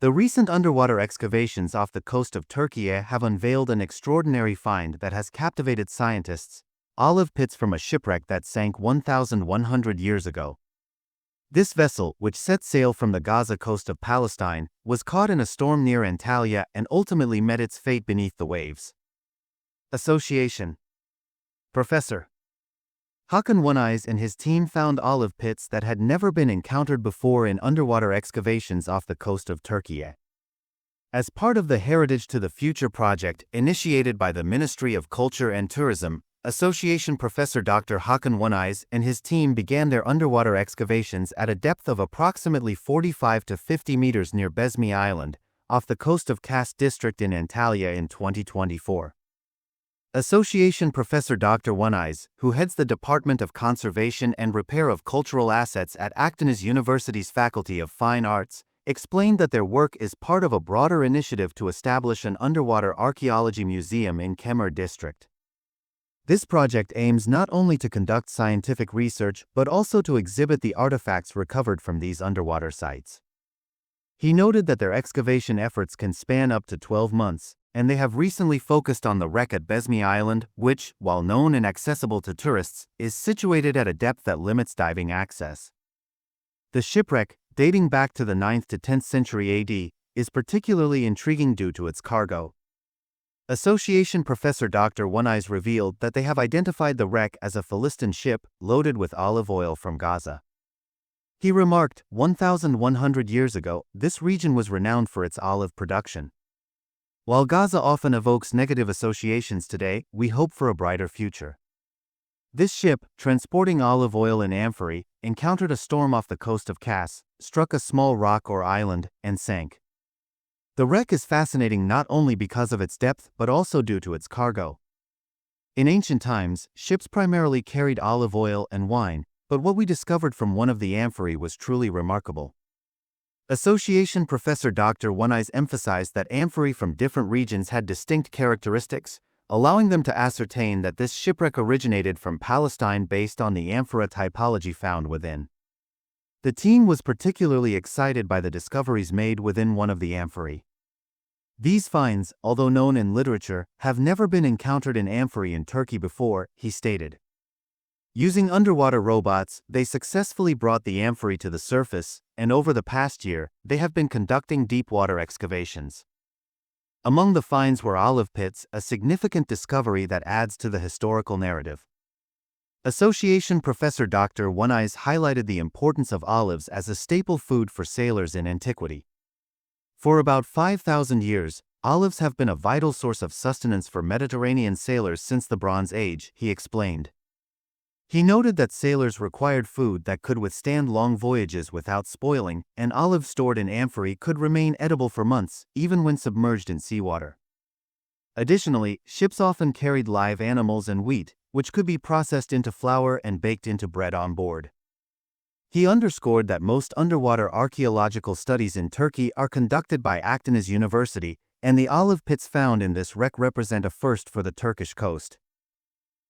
The recent underwater excavations off the coast of Türkiye have unveiled an extraordinary find that has captivated scientists: olive pits from a shipwreck that sank 1,100 years ago. This vessel, which set sail from the Gaza coast of Palestine, was caught in a storm near Antalya and ultimately met its fate beneath the waves. Association. Professor Hakan Öniz and his team found olive pits that had never been encountered before in underwater excavations off the coast of Türkiye. As part of the Heritage to the Future project initiated by the Ministry of Culture and Tourism, Association Professor Dr. Hakan Öniz and his team began their underwater excavations at a depth of approximately 45 to 50 meters near Bezmi Island, off the coast of Kas district in Antalya in 2024. Association Professor Dr. Öniz, who heads the Department of Conservation and Repair of Cultural Assets at Akdeniz University's Faculty of Fine Arts, explained that their work is part of a broader initiative to establish an underwater archaeology museum in Kemer district. This project aims not only to conduct scientific research but also to exhibit the artifacts recovered from these underwater sites. He noted that their excavation efforts can span up to 12 months, and they have recently focused on the wreck at Bezmi Island, which, while known and accessible to tourists, is situated at a depth that limits diving access. The shipwreck, dating back to the 9th to 10th century AD, is particularly intriguing due to its cargo. Association Professor Dr. Öniz revealed that they have identified the wreck as a Palestinian ship loaded with olive oil from Gaza. He remarked, 1,100 years ago, this region was renowned for its olive production. While Gaza often evokes negative associations today, we hope for a brighter future. This ship, transporting olive oil in amphorae, encountered a storm off the coast of Kas, struck a small rock or island, and sank. The wreck is fascinating not only because of its depth but also due to its cargo. In ancient times, ships primarily carried olive oil and wine, but what we discovered from one of the amphorae was truly remarkable. Association Professor Dr. Öniz emphasized that amphorae from different regions had distinct characteristics, allowing them to ascertain that this shipwreck originated from Palestine based on the amphora typology found within. The team was particularly excited by the discoveries made within one of the amphorae. These finds, although known in literature, have never been encountered in amphorae in Turkey before, he stated. Using underwater robots, they successfully brought the amphorae to the surface, and over the past year, they have been conducting deep-water excavations. Among the finds were olive pits, a significant discovery that adds to the historical narrative. Association Professor Dr. Öniz highlighted the importance of olives as a staple food for sailors in antiquity. For about 5,000 years, olives have been a vital source of sustenance for Mediterranean sailors since the Bronze Age, he explained. He noted that sailors required food that could withstand long voyages without spoiling, and olives stored in amphorae could remain edible for months, even when submerged in seawater. Additionally, ships often carried live animals and wheat, which could be processed into flour and baked into bread on board. He underscored that most underwater archaeological studies in Turkey are conducted by Akdeniz University, and the olive pits found in this wreck represent a first for the Turkish coast.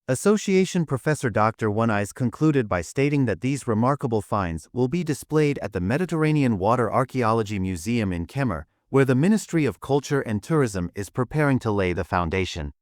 Association Professor Dr. Öniz concluded by stating that these remarkable finds will be displayed at the Mediterranean Water Archaeology Museum in Kemer, where the Ministry of Culture and Tourism is preparing to lay the foundation.